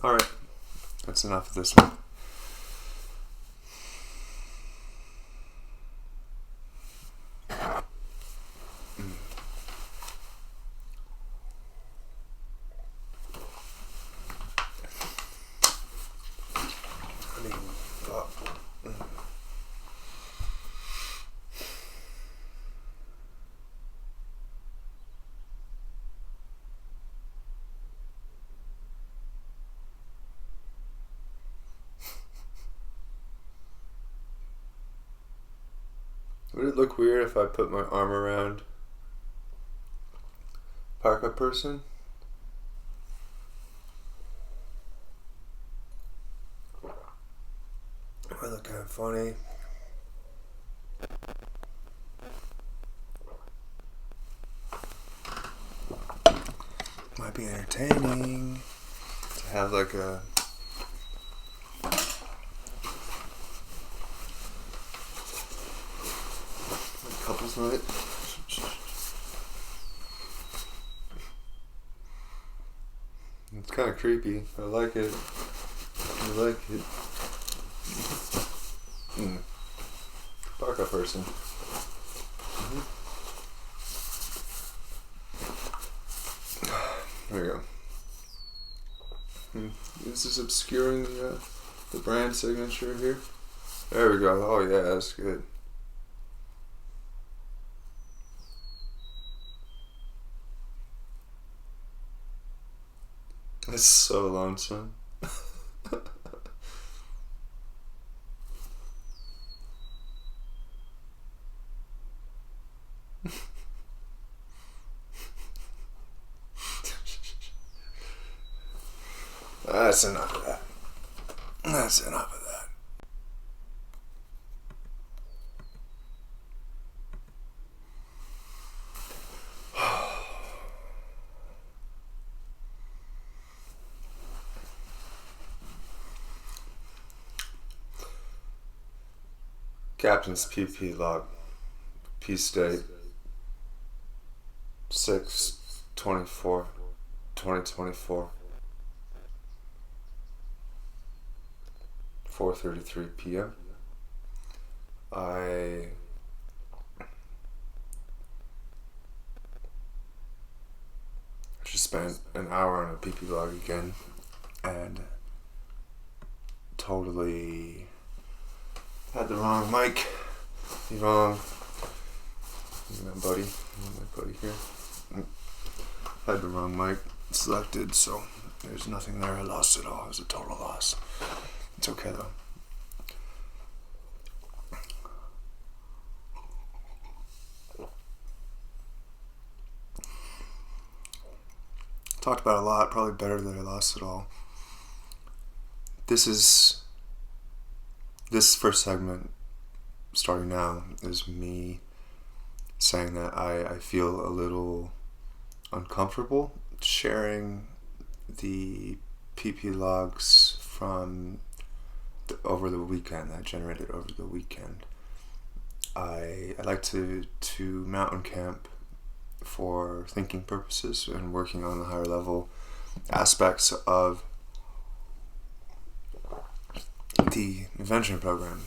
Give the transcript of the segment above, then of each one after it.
Alright, that's enough of this one. Would it look weird if I put my arm around a parka person? It might look kind of funny. Might be entertaining to have like a couples night. It's kind of creepy. I like it. I like it. Parka person. There we go. This is obscuring the brand signature here. There we go. Oh yeah, that's good. It's so lonesome. That's enough of that. That's enough of that. Captain's PP log. Peace date 6/24/2024. 4:33 p.m. I just spent an hour on a PP log again and totally had the wrong mic. The wrong my buddy here. Had the wrong mic selected, so there's nothing there. I lost it all. It was a total loss. It's okay though. Talked about it a lot, probably better that I lost it all. This first segment, starting now, is me saying that I feel a little uncomfortable sharing the PP logs from over the weekend that I generated over the weekend. I like to mountain camp for thinking purposes and working on the higher level aspects of the Invention program.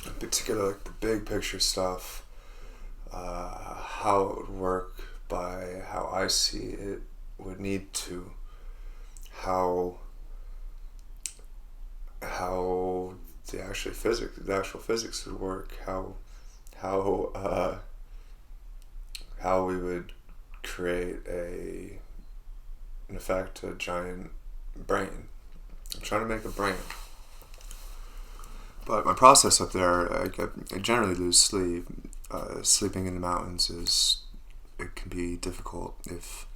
In particular, like the big picture stuff, how it would work by how I see it would need to, how the actual physics would work, how we would create in effect, a giant brain. I'm trying to make a brain. But my process up there, I generally lose sleep. Sleeping in the mountains it can be difficult if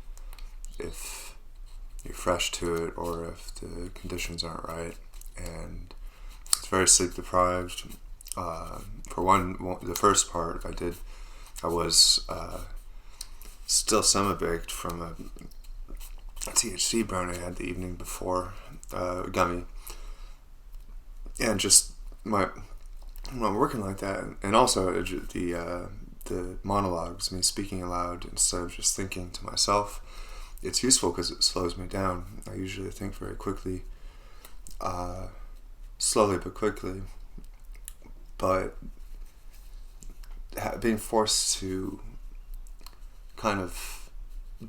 you're fresh to it or if the conditions aren't right, and it's very sleep deprived. For the first part I was still semi-baked from a THC brownie I had the evening before, gummy, and just I'm not working like that, and also the monologues, me speaking aloud instead of just thinking to myself, it's useful because it slows me down. I usually think very quickly, slowly but quickly, but being forced to kind of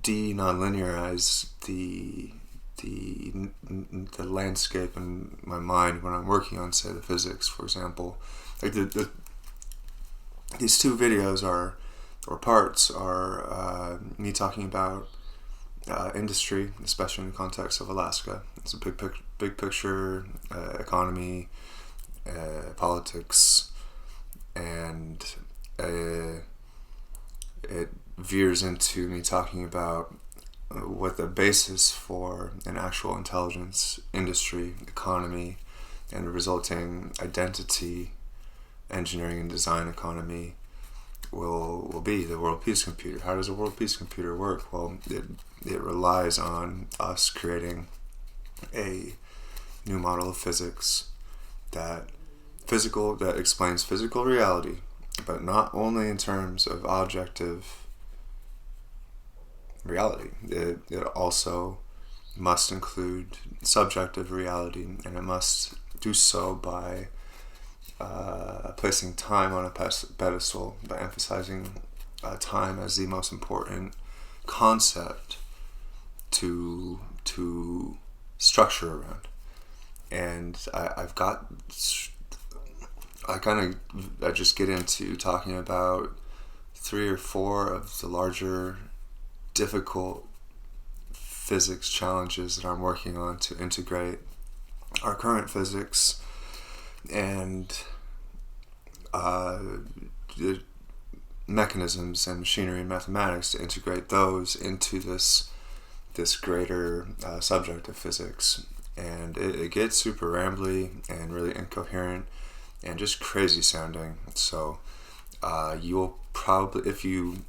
de-nonlinearize the landscape in my mind when I'm working on, say, the physics, for example. Like these two videos are me talking about industry, especially in the context of Alaska. It's a big picture, economy, politics, and it veers into me talking about what the basis for an actual intelligence industry, economy, and the resulting identity, engineering and design economy will be the world peace computer. How does a world peace computer work? Well, it relies on us creating a new model of physics that explains physical reality, but not only in terms of objective reality. It also must include subjective reality, and it must do so by placing time on a pedestal, by emphasizing time as the most important concept to structure around. And I just get into talking about 3 or 4 of the larger difficult physics challenges that I'm working on to integrate our current physics and the mechanisms and machinery and mathematics, to integrate those into this greater subject of physics. And it gets super rambly and really incoherent and just crazy sounding. So you'll probably, if you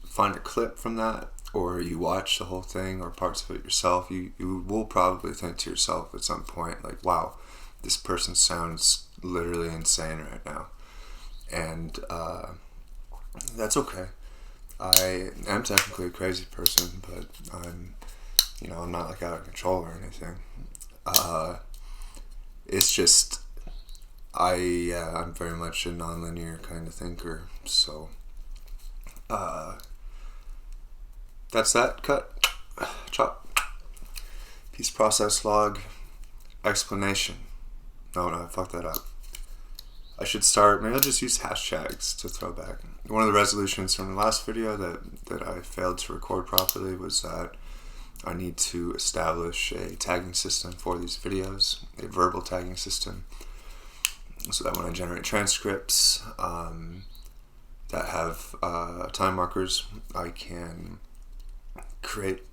find a clip from that, or you watch the whole thing or parts of it yourself, you will probably think to yourself at some point, like, wow, this person sounds literally insane right now. And that's okay. I am technically a crazy person, but I'm not like out of control or anything. It's just I'm very much a nonlinear kind of thinker, so that's that. Cut. Chop. Piece process log. Explanation. No, I fucked that up. I should start, maybe I'll just use hashtags to throw back. One of the resolutions from the last video that I failed to record properly was that I need to establish a tagging system for these videos, a verbal tagging system, so that when I generate transcripts that have time markers, I can create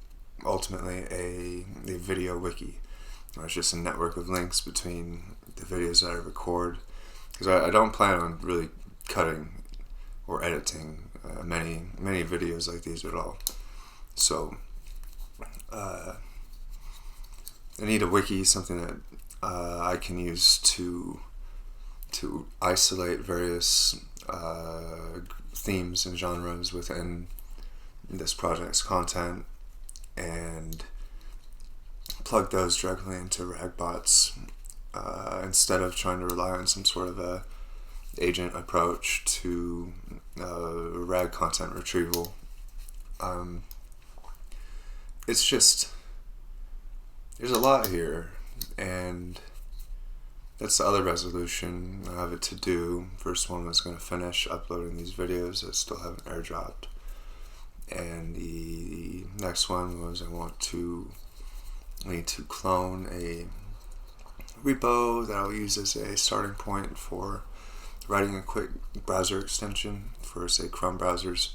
ultimately a video wiki. It's just a network of links between the videos that I record, because I don't plan on really cutting or editing many videos like these at all. So I need a wiki, something that I can use to isolate various themes and genres within this project's content and plug those directly into Ragbots instead of trying to rely on some sort of a agent approach to rag content retrieval. It's just, there's a lot here, and that's the other resolution I have it to do. First one was going to finish uploading these videos that still haven't airdropped, and the next one was I need to clone a repo that I'll use as a starting point for writing a quick browser extension for, say, Chrome browsers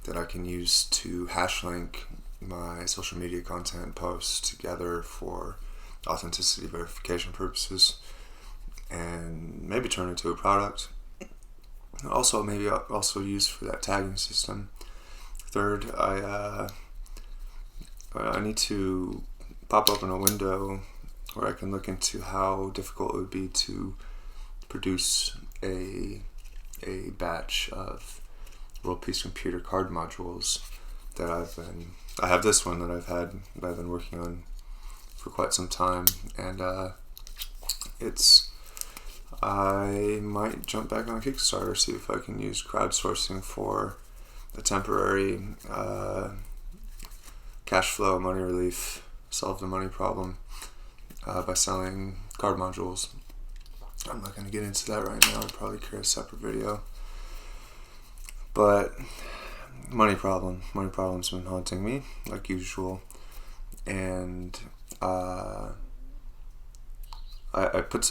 that I can use to hash link my social media content posts together for authenticity verification purposes, and maybe turn it into a product. Also, maybe also use for that tagging system. Third, I need to pop open a window where I can look into how difficult it would be to produce a batch of World Peace Computer card modules that I've been I have this one that I've been working on for quite some time, and I might jump back on Kickstarter, see if I can use crowdsourcing for a temporary cash flow, money relief, solve the money problem by selling card modules. I'm not going to get into that right now. I'll probably create a separate video. But money problem's been haunting me like usual, and I put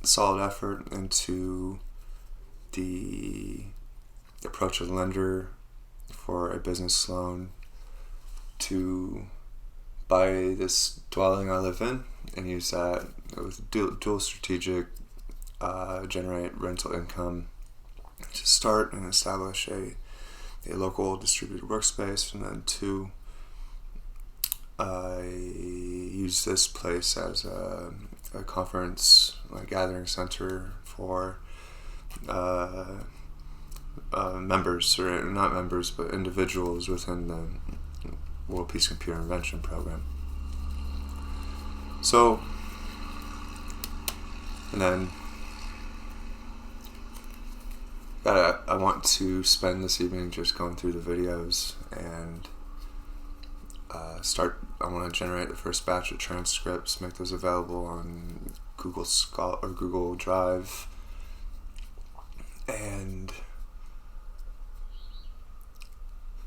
solid effort into the approach of the lender for a business loan to buy this dwelling I live in and use that with dual strategic, generate rental income to start and establish a local distributed workspace, and then two, I use this place as a conference, gathering center for members, or not members, but individuals within the World Peace Computer Invention program. So, and then I want to spend this evening just going through the videos and I want to generate the first batch of transcripts, make those available on Google Scholar or Google Drive, and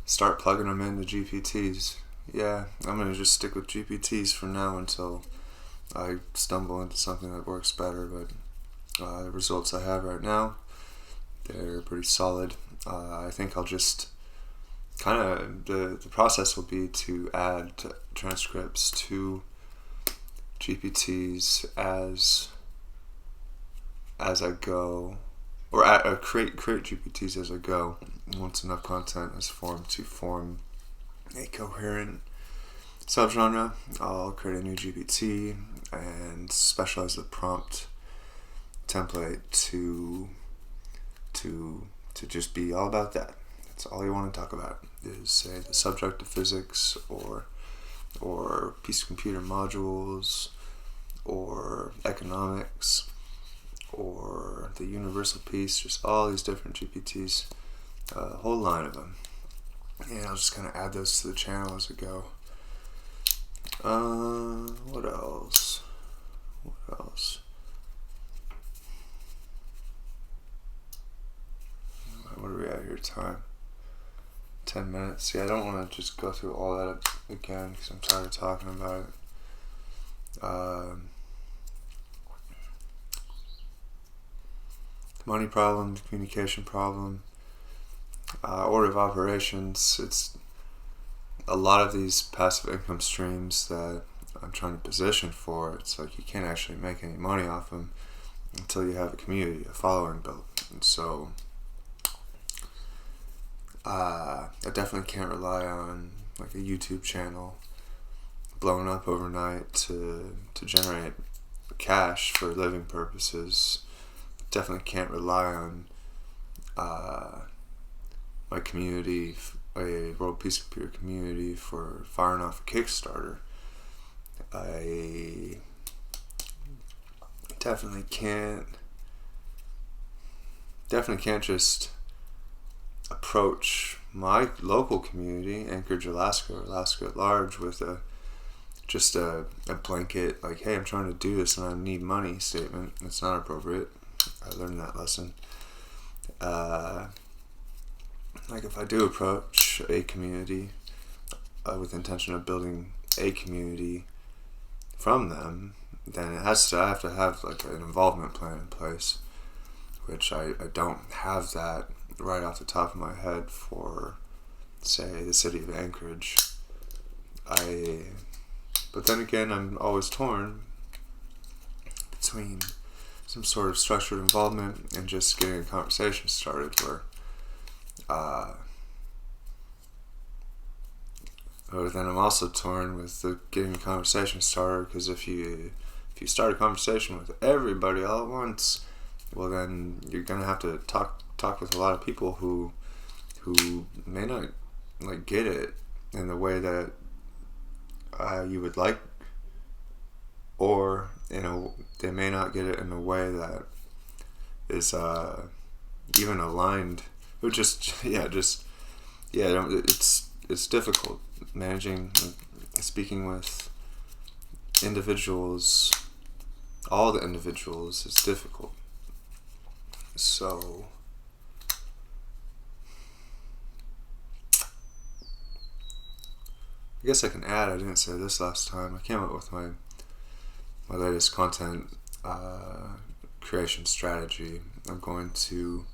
start plugging them into GPTs. Yeah, I'm going to just stick with GPTs for now until I stumble into something that works better, but the results I have right now, they're pretty solid. I think I'll just the process will be to add transcripts to GPTs as I go, or create GPTs as I go. Once enough content is formed to form a coherent subgenre, I'll create a new GPT and specialize the prompt template to just be all about that. That's all you want to talk about, is say the subject of physics or piece of computer modules or economics or the universal piece, just all these different GPTs, a whole line of them. And I'll just kind of add those to the channel as we go. What else? What are we at here? Time? 10 minutes. See, I don't want to just go through all that again because I'm tired of talking about it. The money problem, the communication problem, order of operations. It's a lot of these passive income streams that I'm trying to position for. It's like you can't actually make any money off them until you have a community, a following built. And so I definitely can't rely on like a YouTube channel blowing up overnight to generate cash for living purposes. Definitely can't rely on my community, a World Peace Computer community, for firing off a Kickstarter. I definitely can't just approach my local community, Anchorage, Alaska, or Alaska at large, with a blanket, like, hey, I'm trying to do this and I need money statement. It's not appropriate. I learned that lesson. Like, if I do approach a community with the intention of building a community from them, then I have to have like an involvement plan in place, which I don't have that right off the top of my head for, say, the city of Anchorage. But then again, I'm always torn between some sort of structured involvement and just getting a conversation started where but then I'm also torn with getting a conversation started, because if you start a conversation with everybody all at once, well, then you're gonna have to talk with a lot of people who may not like get it in the way that you would like, or they may not get it in a way that is even aligned. Or it's difficult managing, speaking with individuals, all the individuals is difficult. So I guess I can add, I didn't say this last time, I came up with my latest content creation strategy. I'm going to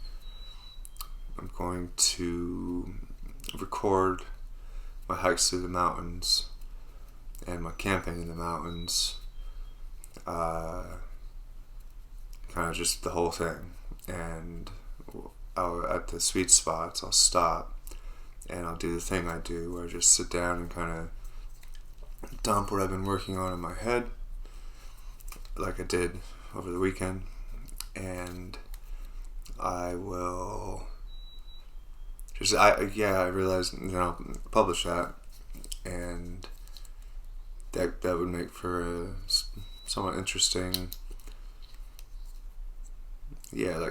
record my hikes through the mountains and my camping in the mountains, kind of just the whole thing. And at the sweet spots, I'll stop and I'll do the thing I do, where I just sit down and kind of dump what I've been working on in my head, like I did over the weekend, and I will I realized I'll publish that, and that would make for a somewhat interesting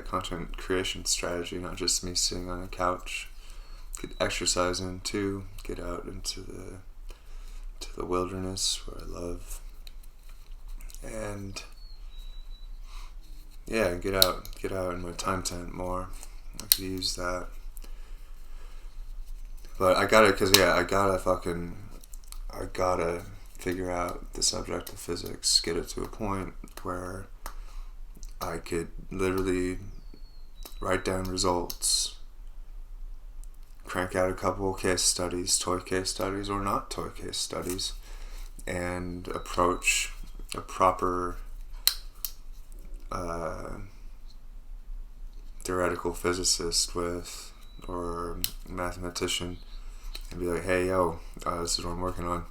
content creation strategy, not just me sitting on a couch. Get exercise in too, get out into the wilderness where I love, and get out in my time tent more. I could use that, but I gotta figure out the subject of physics, get it to a point where I could literally write down results, crank out a couple case studies, toy case studies or not toy case studies, and approach a proper theoretical physicist or mathematician and be like, hey, yo, this is what I'm working on.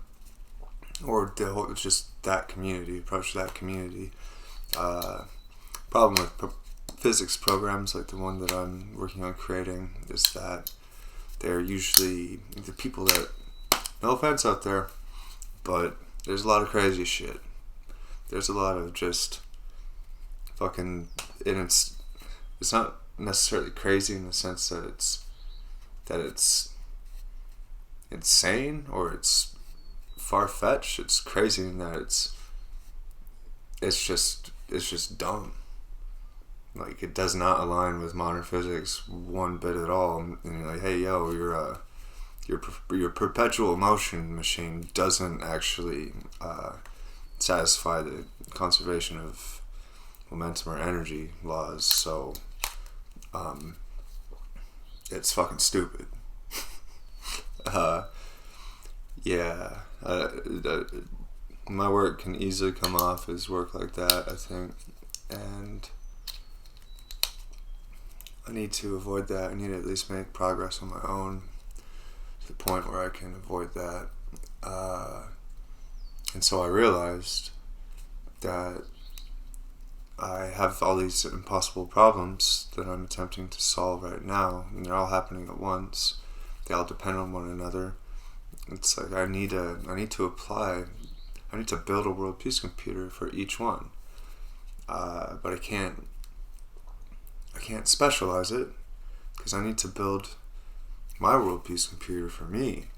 Or just that community, approach that community. Problem with physics programs like the one that I'm working on creating is that they're usually the people that, no offense out there, but there's a lot of crazy shit. There's a lot of just fucking, and it's not necessarily crazy in the sense that it's insane or it's far-fetched. It's crazy in that it's just dumb. Like, it does not align with modern physics one bit at all. And you're like, hey, yo, your perpetual motion machine doesn't actually satisfy the conservation of momentum or energy laws, so it's fucking stupid. My work can easily come off as work like that, I think, and I need to avoid that. I need to at least make progress on my own to the point where I can avoid that. And so I realized that I have all these impossible problems that I'm attempting to solve right now, and they're all happening at once. They all depend on one another. It's like I need to build a world peace computer for each one. But I can't specialize it because I need to build my world peace computer for me.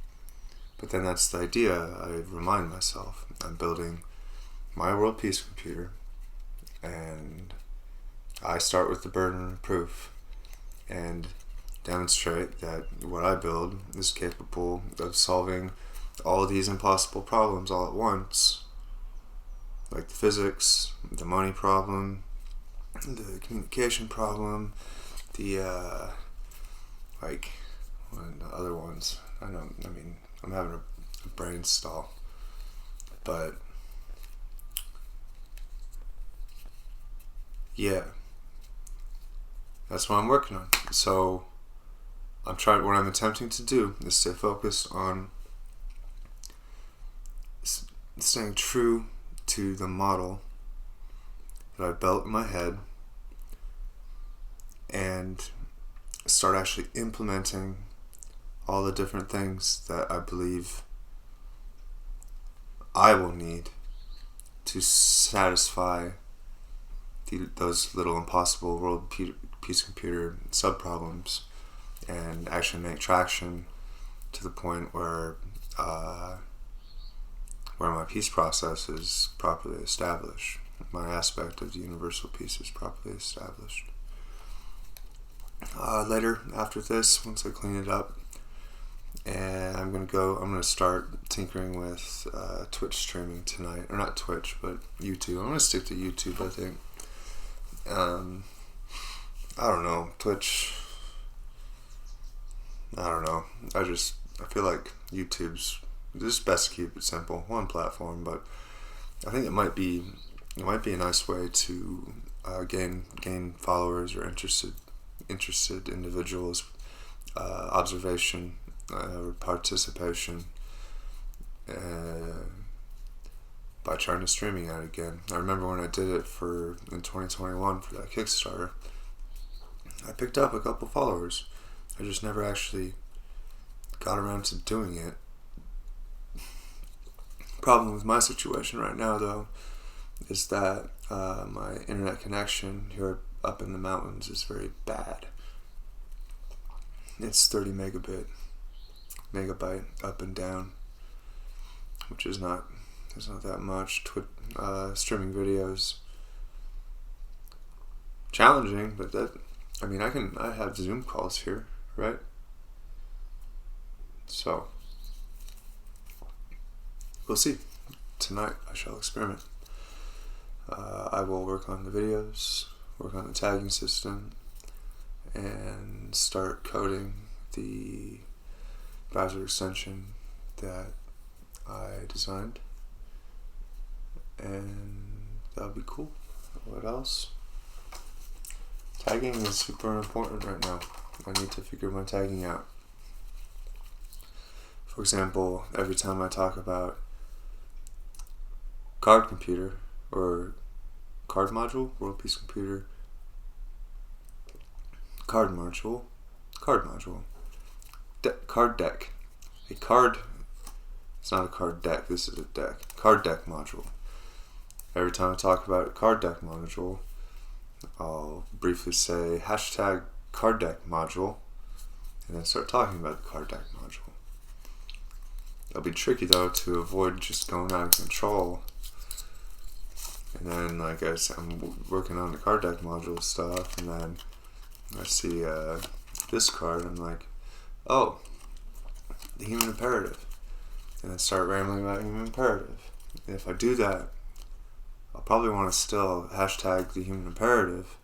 But then that's the idea. I remind myself I'm building my world peace computer, and I start with the burden of proof and demonstrate that what I build is capable of solving all of these impossible problems all at once, like the physics, the money problem, the communication problem, the other ones. I'm having a brain stall, but yeah, that's what I'm working on. So what I'm attempting to do is stay focused on staying true to the model that I built in my head and start actually implementing all the different things that I believe I will need to satisfy those little impossible world peace computer subproblems and actually make traction to the point where my peace process is properly established. My aspect of the universal peace is properly established. Later, after this, once I clean it up, and I'm gonna start tinkering with Twitch streaming tonight, or not Twitch, but YouTube. I'm gonna stick to YouTube, I think. I don't know, Twitch. I don't know. I feel like YouTube's just best to keep it simple, one platform. But I think it might be a nice way to gain followers or interested individuals, observation or participation by trying to streaming out again. I remember when I did it in 2021 for that Kickstarter, I picked up a couple followers. I just never actually got around to doing it. Problem with my situation right now, though, is that my internet connection here up in the mountains is very bad. It's 30 megabyte up and down, which is not that much. Streaming videos challenging, but I have Zoom calls here, right? So we'll see. Tonight I shall experiment. I will work on the videos, work on the tagging system, and start coding the browser extension that I designed. And that'll be cool. What else? Tagging is super important right now. I need to figure my tagging out. For example, every time I talk about card computer or card module, world peace computer, card module, card deck. It's not a card deck, this is a deck. Card deck module. Every time I talk about card deck module, I'll briefly say hashtag card deck module, and then start talking about the card deck module. It'll be tricky though to avoid just going out of control. And then, like I said, I'm working on the card deck module stuff, and then I see this card, I'm like, oh, the human imperative. And then start rambling about human imperative. And if I do that, I'll probably want to still hashtag the human imperative,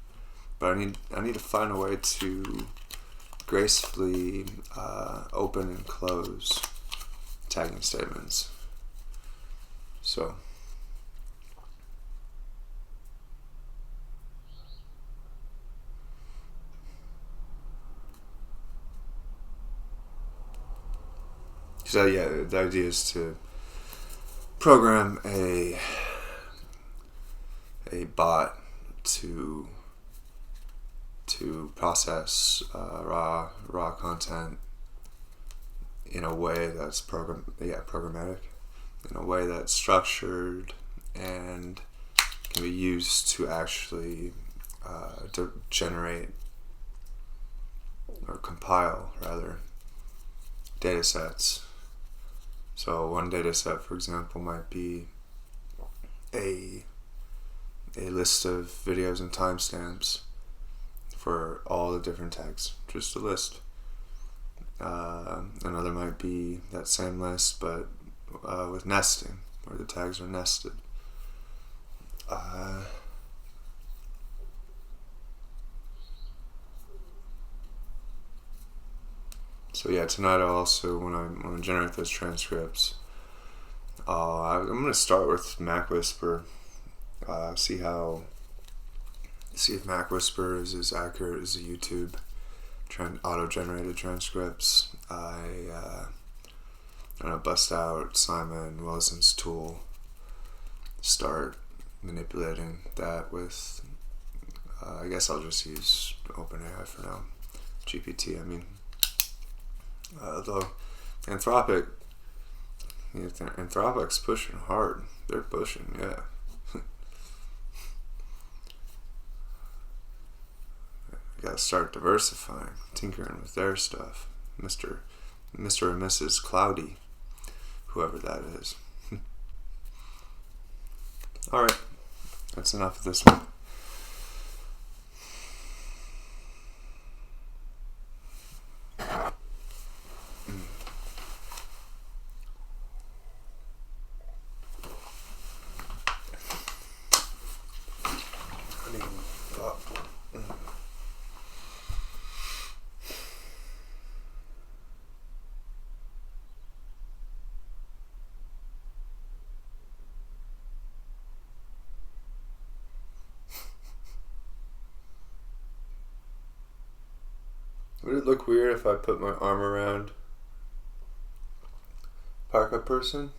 but I need to find a way to gracefully open and close tagging statements. So yeah, the idea is to program a bot to process raw content in a way that's programmatic, in a way that's structured and can be used to actually to generate or compile rather data sets. So one data set, for example, might be a list of videos and timestamps for all the different tags, just a list. Another might be that same list, but with nesting, where the tags are nested. So yeah, tonight I'll also, when I generate those transcripts, I'm going to start with Mac Whisper, see if Mac Whisper is as accurate as the YouTube auto-generated transcripts. I'm going to bust out Simon Wilson's tool, start manipulating that with, I guess I'll just use OpenAI for now, GPT I mean. Though Anthropic, Anthropic's pushing hard. They're pushing, yeah. Gotta start diversifying, tinkering with their stuff. Mr. and Mrs. Cloudy, whoever that is. Alright, that's enough of this one. Would it look weird if I put my arm around parka person?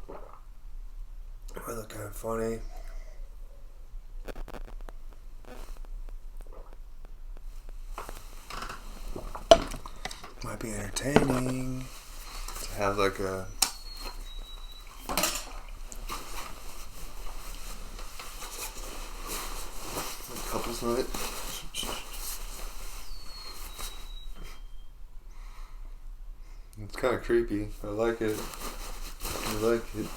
Might look kind of funny. Might be entertaining to have like a couples night. It's kind of creepy. I like it. I like it.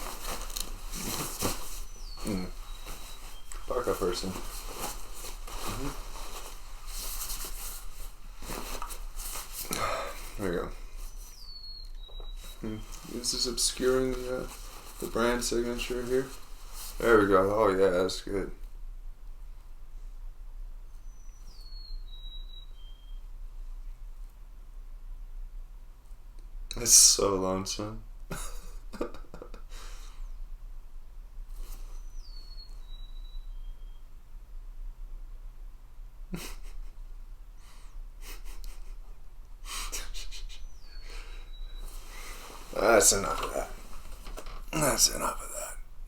Parka person. There we go. This is obscuring the brand signature here. There we go. Oh yeah, that's good. It's so lonesome. That's enough of that. That's enough of that.